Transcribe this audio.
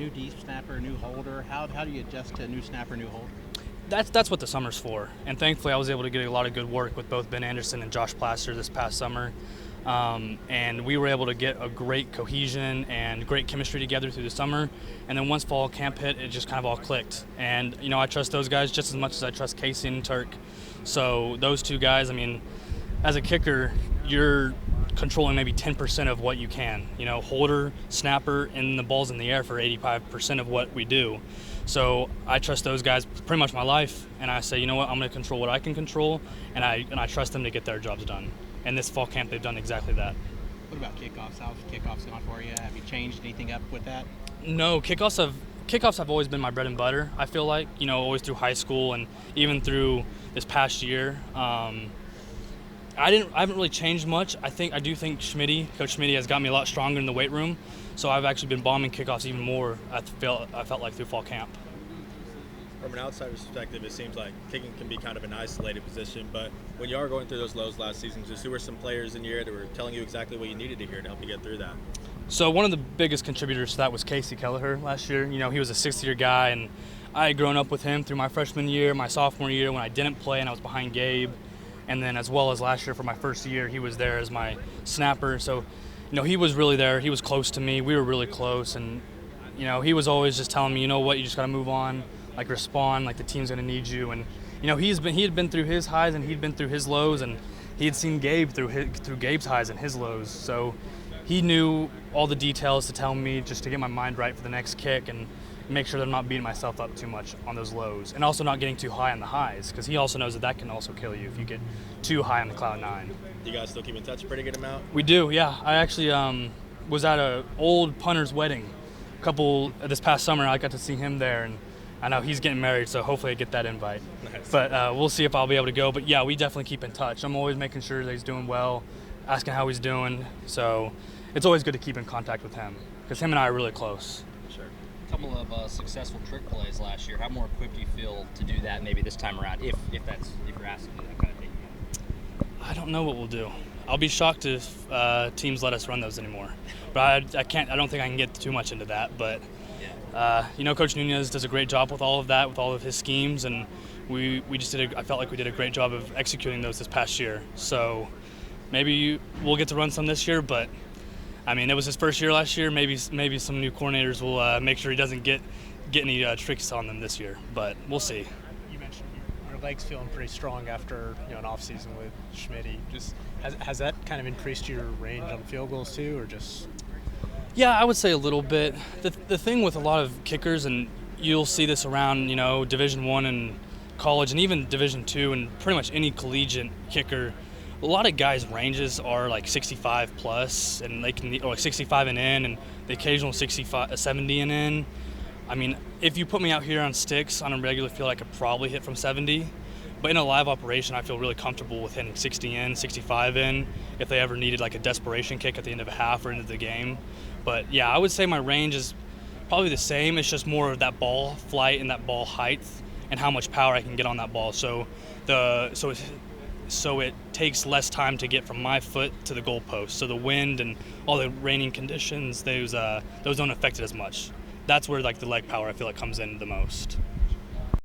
new deep snapper, new holder. How do you adjust to a new snapper, new holder? That's what the summer's for. And thankfully I was able to get a lot of good work with both Ben Anderson and Josh Plaster this past summer. And we were able to get a great cohesion and great chemistry together through the summer. And then once fall camp hit, it just kind of all clicked. And, I trust those guys just as much as I trust Casey and Turk. So those two guys, as a kicker, you're controlling maybe 10% of what you can. Holder, snapper, and the ball's in the air for 85% of what we do. So I trust those guys pretty much my life, and I say, you know what, I'm going to control what I can control, and I trust them to get their jobs done. And this fall camp, they've done exactly that. What about kickoffs? How's kickoffs gone for you? Have you changed anything up with that? No, kickoffs have always been my bread and butter, I feel like, always through high school and even through this past year. I haven't really changed much. I do think Coach Schmit has got me a lot stronger in the weight room, so I've actually been bombing kickoffs even more, I felt like, through fall camp. From an outsider's perspective, it seems like kicking can be kind of an isolated position, but when you are going through those lows last season, just who were some players in your ear that were telling you exactly what you needed to hear to help you get through that? So one of the biggest contributors to that was Casey Kelleher last year. He was a sixth-year guy, and I had grown up with him through my freshman year, my sophomore year when I didn't play and I was behind Gabe. And then as well as last year for my first year, he was there as my snapper. So, he was really there. He was close to me. We were really close. And, he was always just telling me, you know what, you just got to move on, respond, the team's going to need you. And, he had been through his highs and he'd been through his lows, and he had seen Gabe through Gabe's highs and his lows. So he knew all the details to tell me just to get my mind right for the next kick and make sure that I'm not beating myself up too much on those lows, and also not getting too high on the highs, because he also knows that can also kill you if you get too high on the cloud nine. You guys still keep in touch a pretty good amount? We do, yeah. I actually was at an old punter's wedding this past summer. I got to see him there, and I know he's getting married, so hopefully I get that invite. Nice. But we'll see if I'll be able to go. But yeah, we definitely keep in touch. I'm always making sure that he's doing well, asking how he's doing. So it's always good to keep in contact with him, because him and I are really close. Sure. A couple of successful trick plays last year. How more equipped do you feel to do that maybe this time around, if you're asked to do that kind of thing? I don't know what we'll do. I'll be shocked if teams let us run those anymore. But I don't think I can get too much into that. But Coach Nunez does a great job with all of that, with all of his schemes, and we just I felt like we did a great job of executing those this past year. So maybe we'll get to run some this year, but it was his first year last year. Maybe some new coordinators will make sure he doesn't get any tricks on them this year, but we'll see. You mentioned your legs feeling pretty strong after an off season with Schmit. Just has that kind of increased your range on field goals too, or just? Yeah, I would say a little bit. The thing with a lot of kickers, and you'll see this around Division I and college, and even Division II, and pretty much any collegiate kicker. A lot of guys' ranges are 65 plus, and they can 65 and in, and the occasional 70 and in. If you put me out here on sticks on a regular field, I could probably hit from 70. But in a live operation, I feel really comfortable with hitting 60 in, 65 in, if they ever needed a desperation kick at the end of a half or end of the game. But yeah, I would say my range is probably the same. It's just more of that ball flight and that ball height and how much power I can get on that ball. So it takes less time to get from my foot to the goalpost. So the wind and all the raining conditions, those don't affect it as much. That's where the leg power I feel like comes in the most.